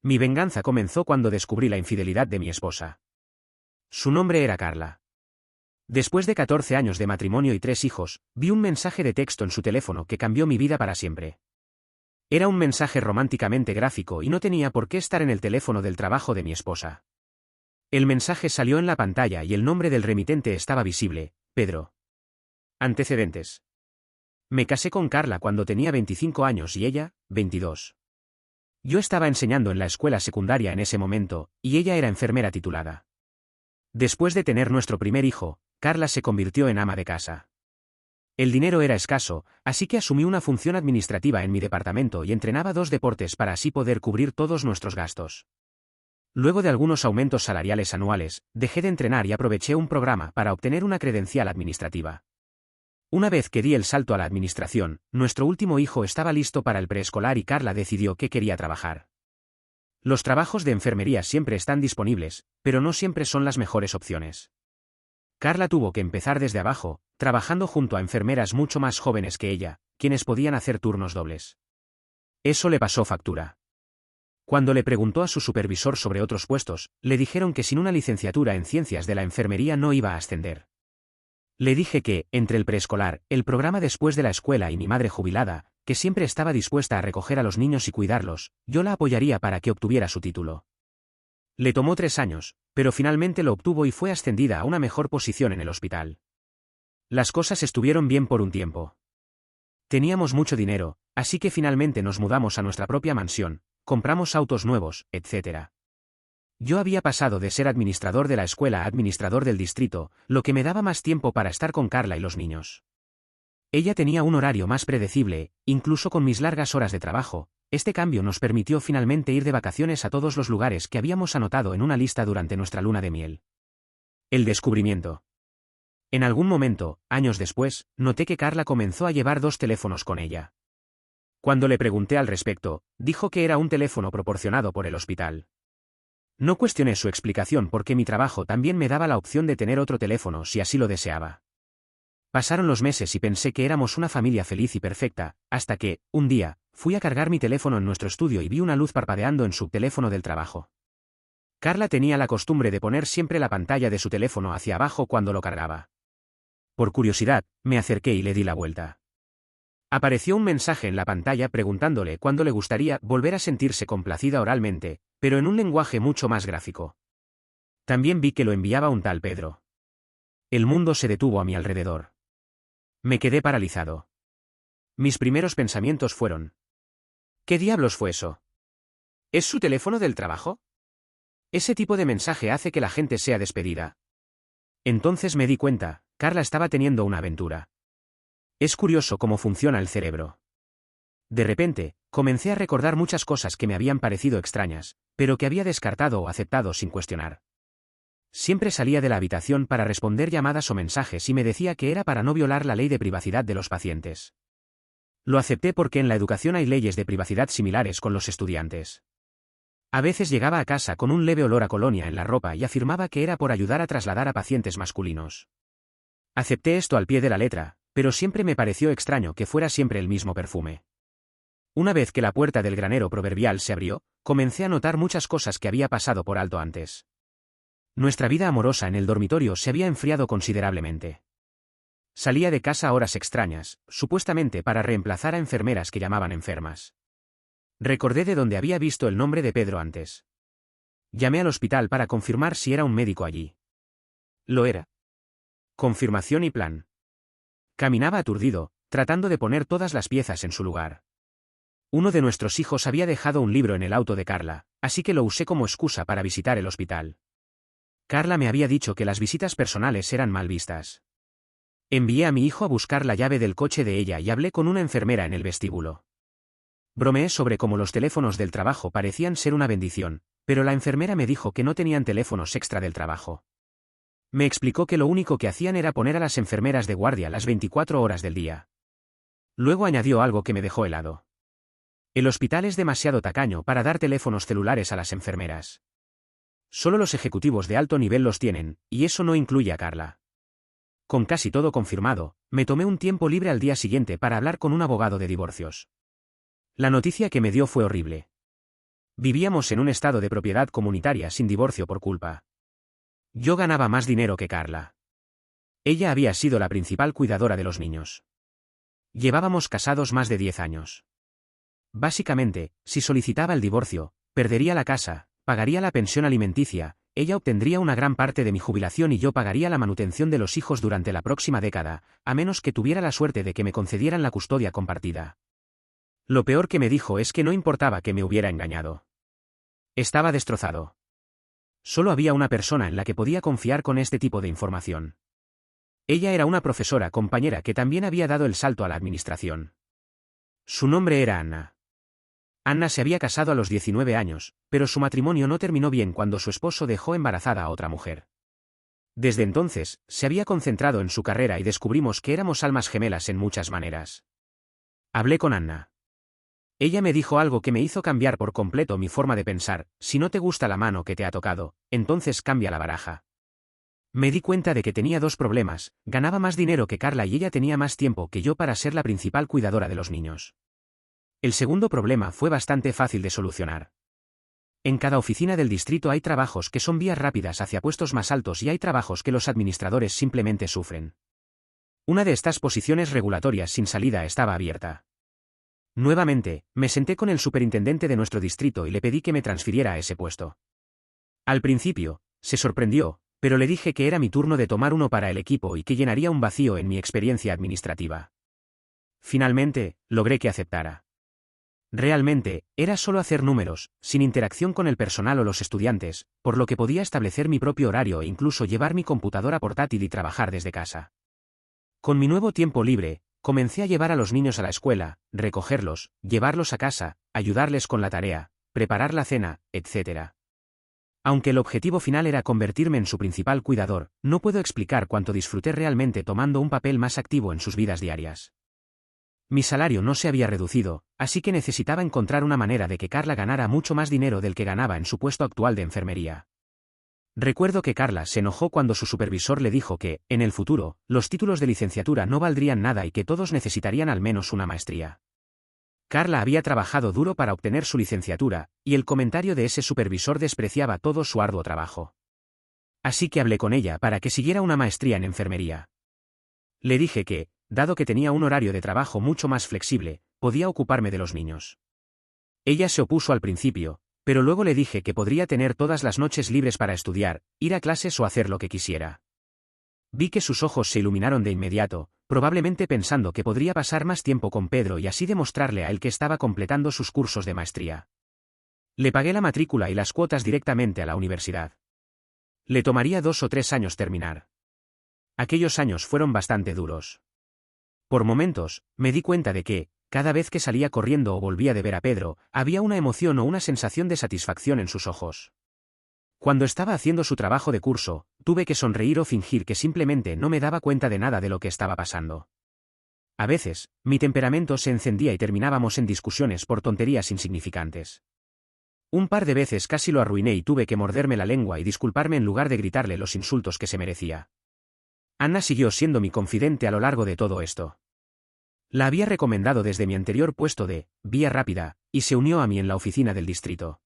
Mi venganza comenzó cuando descubrí la infidelidad de mi esposa. Su nombre era Carla. Después de 14 años de matrimonio y 3 hijos, vi un mensaje de texto en su teléfono que cambió mi vida para siempre. Era un mensaje románticamente gráfico y no tenía por qué estar en el teléfono del trabajo de mi esposa. El mensaje salió en la pantalla y el nombre del remitente estaba visible: Pedro. Antecedentes. Me casé con Carla cuando tenía 25 años y ella, 22. Yo estaba enseñando en la escuela secundaria en ese momento, y ella era enfermera titulada. Después de tener nuestro primer hijo, Carla se convirtió en ama de casa. El dinero era escaso, así que asumí una función administrativa en mi departamento y entrenaba 2 deportes para así poder cubrir todos nuestros gastos. Luego de algunos aumentos salariales anuales, dejé de entrenar y aproveché un programa para obtener una credencial administrativa. Una vez que di el salto a la administración, nuestro último hijo estaba listo para el preescolar y Carla decidió que quería trabajar. Los trabajos de enfermería siempre están disponibles, pero no siempre son las mejores opciones. Carla tuvo que empezar desde abajo, trabajando junto a enfermeras mucho más jóvenes que ella, quienes podían hacer turnos dobles. Eso le pasó factura. Cuando le preguntó a su supervisor sobre otros puestos, le dijeron que sin una licenciatura en ciencias de la enfermería no iba a ascender. Le dije que, entre el preescolar, el programa después de la escuela y mi madre jubilada, que siempre estaba dispuesta a recoger a los niños y cuidarlos, yo la apoyaría para que obtuviera su título. Le tomó 3 años, pero finalmente lo obtuvo y fue ascendida a una mejor posición en el hospital. Las cosas estuvieron bien por un tiempo. Teníamos mucho dinero, así que finalmente nos mudamos a nuestra propia mansión, compramos autos nuevos, etc. Yo había pasado de ser administrador de la escuela a administrador del distrito, lo que me daba más tiempo para estar con Carla y los niños. Ella tenía un horario más predecible, incluso con mis largas horas de trabajo. Este cambio nos permitió finalmente ir de vacaciones a todos los lugares que habíamos anotado en una lista durante nuestra luna de miel. El descubrimiento. En algún momento, años después, noté que Carla comenzó a llevar 2 teléfonos con ella. Cuando le pregunté al respecto, dijo que era un teléfono proporcionado por el hospital. No cuestioné su explicación porque mi trabajo también me daba la opción de tener otro teléfono si así lo deseaba. Pasaron los meses y pensé que éramos una familia feliz y perfecta, hasta que, un día, fui a cargar mi teléfono en nuestro estudio y vi una luz parpadeando en su teléfono del trabajo. Carla tenía la costumbre de poner siempre la pantalla de su teléfono hacia abajo cuando lo cargaba. Por curiosidad, me acerqué y le di la vuelta. Apareció un mensaje en la pantalla preguntándole cuándo le gustaría volver a sentirse complacida oralmente, pero en un lenguaje mucho más gráfico. También vi que lo enviaba un tal Pedro. El mundo se detuvo a mi alrededor. Me quedé paralizado. Mis primeros pensamientos fueron: ¿qué diablos fue eso? ¿Es su teléfono del trabajo? Ese tipo de mensaje hace que la gente sea despedida. Entonces me di cuenta, Carla estaba teniendo una aventura. Es curioso cómo funciona el cerebro. De repente, comencé a recordar muchas cosas que me habían parecido extrañas, pero que había descartado o aceptado sin cuestionar. Siempre salía de la habitación para responder llamadas o mensajes y me decía que era para no violar la ley de privacidad de los pacientes. Lo acepté porque en la educación hay leyes de privacidad similares con los estudiantes. A veces llegaba a casa con un leve olor a colonia en la ropa y afirmaba que era por ayudar a trasladar a pacientes masculinos. Acepté esto al pie de la letra, pero siempre me pareció extraño que fuera siempre el mismo perfume. Una vez que la puerta del granero proverbial se abrió, comencé a notar muchas cosas que había pasado por alto antes. Nuestra vida amorosa en el dormitorio se había enfriado considerablemente. Salía de casa a horas extrañas, supuestamente para reemplazar a enfermeras que llamaban enfermas. Recordé de dónde había visto el nombre de Pedro antes. Llamé al hospital para confirmar si era un médico allí. Lo era. Confirmación y plan. Caminaba aturdido, tratando de poner todas las piezas en su lugar. Uno de nuestros hijos había dejado un libro en el auto de Carla, así que lo usé como excusa para visitar el hospital. Carla me había dicho que las visitas personales eran mal vistas. Envié a mi hijo a buscar la llave del coche de ella y hablé con una enfermera en el vestíbulo. Bromeé sobre cómo los teléfonos del trabajo parecían ser una bendición, pero la enfermera me dijo que no tenían teléfonos extra del trabajo. Me explicó que lo único que hacían era poner a las enfermeras de guardia las 24 horas del día. Luego añadió algo que me dejó helado. El hospital es demasiado tacaño para dar teléfonos celulares a las enfermeras. Solo los ejecutivos de alto nivel los tienen, y eso no incluye a Carla. Con casi todo confirmado, me tomé un tiempo libre al día siguiente para hablar con un abogado de divorcios. La noticia que me dio fue horrible. Vivíamos en un estado de propiedad comunitaria sin divorcio por culpa. Yo ganaba más dinero que Carla. Ella había sido la principal cuidadora de los niños. Llevábamos casados más de 10 años. Básicamente, si solicitaba el divorcio, perdería la casa, pagaría la pensión alimenticia, ella obtendría una gran parte de mi jubilación y yo pagaría la manutención de los hijos durante la próxima década, a menos que tuviera la suerte de que me concedieran la custodia compartida. Lo peor que me dijo es que no importaba que me hubiera engañado. Estaba destrozado. Solo había una persona en la que podía confiar con este tipo de información. Ella era una profesora compañera que también había dado el salto a la administración. Su nombre era Anna. Anna se había casado a los 19 años, pero su matrimonio no terminó bien cuando su esposo dejó embarazada a otra mujer. Desde entonces, se había concentrado en su carrera y descubrimos que éramos almas gemelas en muchas maneras. Hablé con Anna. Ella me dijo algo que me hizo cambiar por completo mi forma de pensar: si no te gusta la mano que te ha tocado, entonces cambia la baraja. Me di cuenta de que tenía dos problemas: ganaba más dinero que Carla y ella tenía más tiempo que yo para ser la principal cuidadora de los niños. El segundo problema fue bastante fácil de solucionar. En cada oficina del distrito hay trabajos que son vías rápidas hacia puestos más altos y hay trabajos que los administradores simplemente sufren. Una de estas posiciones regulatorias sin salida estaba abierta. Nuevamente, me senté con el superintendente de nuestro distrito y le pedí que me transfiriera a ese puesto. Al principio, se sorprendió, pero le dije que era mi turno de tomar uno para el equipo y que llenaría un vacío en mi experiencia administrativa. Finalmente, logré que aceptara. Realmente, era solo hacer números, sin interacción con el personal o los estudiantes, por lo que podía establecer mi propio horario e incluso llevar mi computadora portátil y trabajar desde casa. Con mi nuevo tiempo libre, comencé a llevar a los niños a la escuela, recogerlos, llevarlos a casa, ayudarles con la tarea, preparar la cena, etc. Aunque el objetivo final era convertirme en su principal cuidador, no puedo explicar cuánto disfruté realmente tomando un papel más activo en sus vidas diarias. Mi salario no se había reducido, así que necesitaba encontrar una manera de que Carla ganara mucho más dinero del que ganaba en su puesto actual de enfermería. Recuerdo que Carla se enojó cuando su supervisor le dijo que, en el futuro, los títulos de licenciatura no valdrían nada y que todos necesitarían al menos una maestría. Carla había trabajado duro para obtener su licenciatura, y el comentario de ese supervisor despreciaba todo su arduo trabajo. Así que hablé con ella para que siguiera una maestría en enfermería. Le dije que, dado que tenía un horario de trabajo mucho más flexible, podía ocuparme de los niños. Ella se opuso al principio, pero luego le dije que podría tener todas las noches libres para estudiar, ir a clases o hacer lo que quisiera. Vi que sus ojos se iluminaron de inmediato, probablemente pensando que podría pasar más tiempo con Pedro y así demostrarle a él que estaba completando sus cursos de maestría. Le pagué la matrícula y las cuotas directamente a la universidad. Le tomaría 2 o 3 años terminar. Aquellos años fueron bastante duros. Por momentos, me di cuenta de que, cada vez que salía corriendo o volvía de ver a Pedro, había una emoción o una sensación de satisfacción en sus ojos. Cuando estaba haciendo su trabajo de curso, tuve que sonreír o fingir que simplemente no me daba cuenta de nada de lo que estaba pasando. A veces, mi temperamento se encendía y terminábamos en discusiones por tonterías insignificantes. Un par de veces casi lo arruiné y tuve que morderme la lengua y disculparme en lugar de gritarle los insultos que se merecía. Anna siguió siendo mi confidente a lo largo de todo esto. La había recomendado desde mi anterior puesto de vía rápida, y se unió a mí en la oficina del distrito.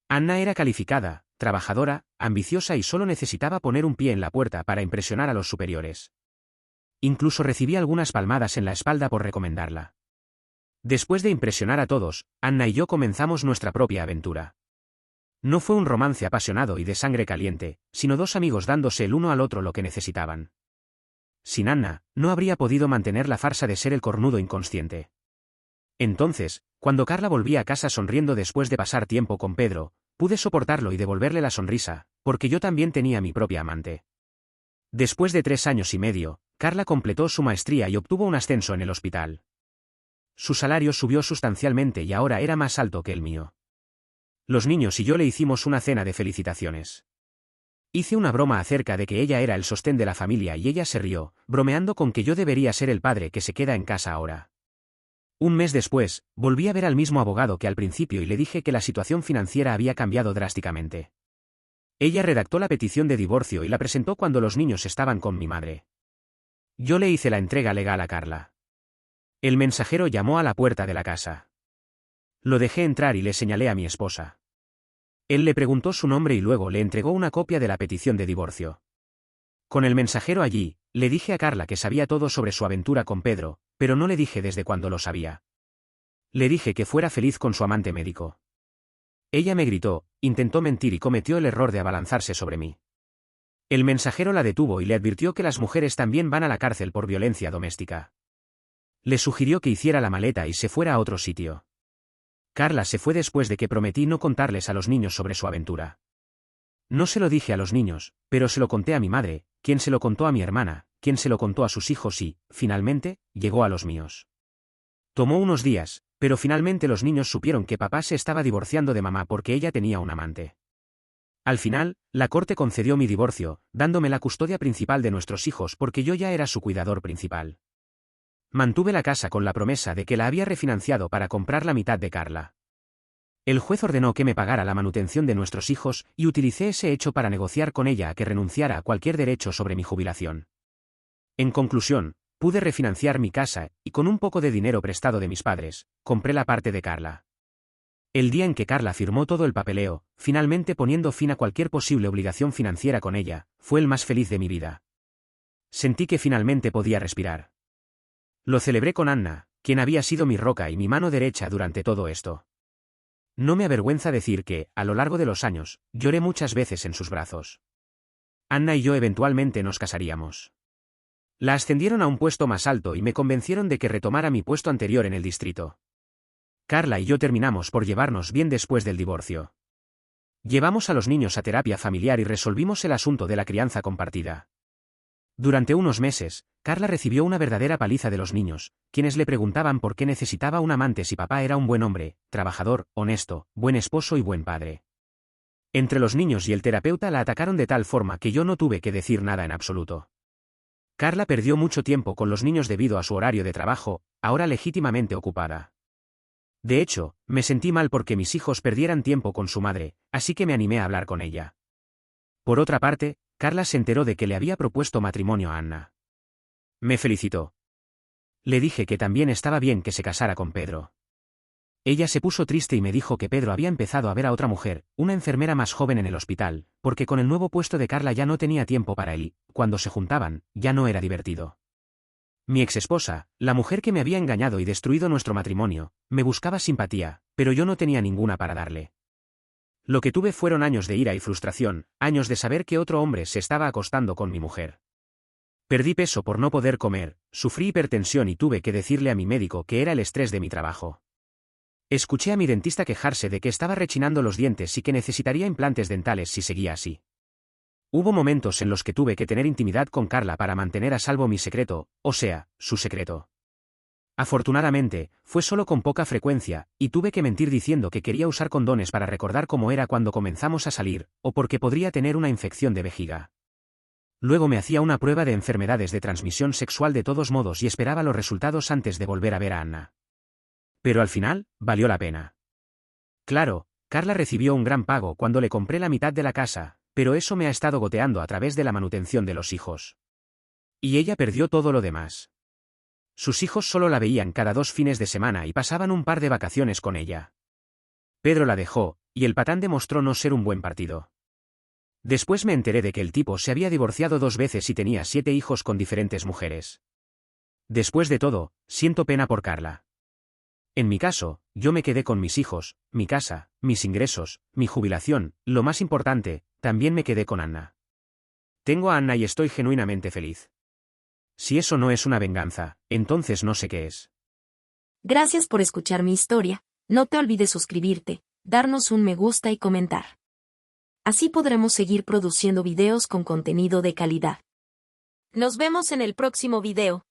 Anna era calificada, trabajadora, ambiciosa y solo necesitaba poner un pie en la puerta para impresionar a los superiores. Incluso recibí algunas palmadas en la espalda por recomendarla. Después de impresionar a todos, Anna y yo comenzamos nuestra propia aventura. No fue un romance apasionado y de sangre caliente, sino dos amigos dándose el uno al otro lo que necesitaban. Sin Anna, no habría podido mantener la farsa de ser el cornudo inconsciente. Entonces, cuando Carla volvía a casa sonriendo después de pasar tiempo con Pedro, pude soportarlo y devolverle la sonrisa, porque yo también tenía mi propia amante. Después de 3 años y medio, Carla completó su maestría y obtuvo un ascenso en el hospital. Su salario subió sustancialmente y ahora era más alto que el mío. Los niños y yo le hicimos una cena de felicitaciones. Hice una broma acerca de que ella era el sostén de la familia y ella se rió, bromeando con que yo debería ser el padre que se queda en casa ahora. Un mes después, volví a ver al mismo abogado que al principio y le dije que la situación financiera había cambiado drásticamente. Ella redactó la petición de divorcio y la presentó cuando los niños estaban con mi madre. Yo le hice la entrega legal a Carla. El mensajero llamó a la puerta de la casa. Lo dejé entrar y le señalé a mi esposa. Él le preguntó su nombre y luego le entregó una copia de la petición de divorcio. Con el mensajero allí, le dije a Carla que sabía todo sobre su aventura con Pedro, pero no le dije desde cuándo lo sabía. Le dije que fuera feliz con su amante médico. Ella me gritó, intentó mentir y cometió el error de abalanzarse sobre mí. El mensajero la detuvo y le advirtió que las mujeres también van a la cárcel por violencia doméstica. Le sugirió que hiciera la maleta y se fuera a otro sitio. Carla se fue después de que prometí no contarles a los niños sobre su aventura. No se lo dije a los niños, pero se lo conté a mi madre, quien se lo contó a mi hermana, quien se lo contó a sus hijos y, finalmente, llegó a los míos. Tomó unos días, pero finalmente los niños supieron que papá se estaba divorciando de mamá porque ella tenía un amante. Al final, la corte concedió mi divorcio, dándome la custodia principal de nuestros hijos porque yo ya era su cuidador principal. Mantuve la casa con la promesa de que la había refinanciado para comprar la mitad de Carla. El juez ordenó que me pagara la manutención de nuestros hijos y utilicé ese hecho para negociar con ella a que renunciara a cualquier derecho sobre mi jubilación. En conclusión, pude refinanciar mi casa y con un poco de dinero prestado de mis padres, compré la parte de Carla. El día en que Carla firmó todo el papeleo, finalmente poniendo fin a cualquier posible obligación financiera con ella, fue el más feliz de mi vida. Sentí que finalmente podía respirar. Lo celebré con Anna, quien había sido mi roca y mi mano derecha durante todo esto. No me avergüenza decir que, a lo largo de los años, lloré muchas veces en sus brazos. Anna y yo eventualmente nos casaríamos. La ascendieron a un puesto más alto y me convencieron de que retomara mi puesto anterior en el distrito. Carla y yo terminamos por llevarnos bien después del divorcio. Llevamos a los niños a terapia familiar y resolvimos el asunto de la crianza compartida. Durante unos meses, Carla recibió una verdadera paliza de los niños, quienes le preguntaban por qué necesitaba un amante si papá era un buen hombre, trabajador, honesto, buen esposo y buen padre. Entre los niños y el terapeuta la atacaron de tal forma que yo no tuve que decir nada en absoluto. Carla perdió mucho tiempo con los niños debido a su horario de trabajo, ahora legítimamente ocupada. De hecho, me sentí mal porque mis hijos perdieran tiempo con su madre, así que me animé a hablar con ella. Por otra parte, Carla se enteró de que le había propuesto matrimonio a Anna. Me felicitó. Le dije que también estaba bien que se casara con Pedro. Ella se puso triste y me dijo que Pedro había empezado a ver a otra mujer, una enfermera más joven en el hospital, porque con el nuevo puesto de Carla ya no tenía tiempo para él y, cuando se juntaban, ya no era divertido. Mi exesposa, la mujer que me había engañado y destruido nuestro matrimonio, me buscaba simpatía, pero yo no tenía ninguna para darle. Lo que tuve fueron años de ira y frustración, años de saber que otro hombre se estaba acostando con mi mujer. Perdí peso por no poder comer, sufrí hipertensión y tuve que decirle a mi médico que era el estrés de mi trabajo. Escuché a mi dentista quejarse de que estaba rechinando los dientes y que necesitaría implantes dentales si seguía así. Hubo momentos en los que tuve que tener intimidad con Carla para mantener a salvo mi secreto, o sea, su secreto. Afortunadamente, fue solo con poca frecuencia, y tuve que mentir diciendo que quería usar condones para recordar cómo era cuando comenzamos a salir, o porque podría tener una infección de vejiga. Luego me hacía una prueba de enfermedades de transmisión sexual de todos modos y esperaba los resultados antes de volver a ver a Anna. Pero al final, valió la pena. Claro, Carla recibió un gran pago cuando le compré la mitad de la casa, pero eso me ha estado goteando a través de la manutención de los hijos. Y ella perdió todo lo demás. Sus hijos solo la veían cada 2 fines de semana y pasaban un par de vacaciones con ella. Pedro la dejó, y el patán demostró no ser un buen partido. Después me enteré de que el tipo se había divorciado 2 veces y tenía 7 hijos con diferentes mujeres. Después de todo, siento pena por Carla. En mi caso, yo me quedé con mis hijos, mi casa, mis ingresos, mi jubilación, lo más importante, también me quedé con Anna. Tengo a Anna y estoy genuinamente feliz. Si eso no es una venganza, entonces no sé qué es. Gracias por escuchar mi historia. No te olvides suscribirte, darnos un me gusta y comentar. Así podremos seguir produciendo videos con contenido de calidad. Nos vemos en el próximo video.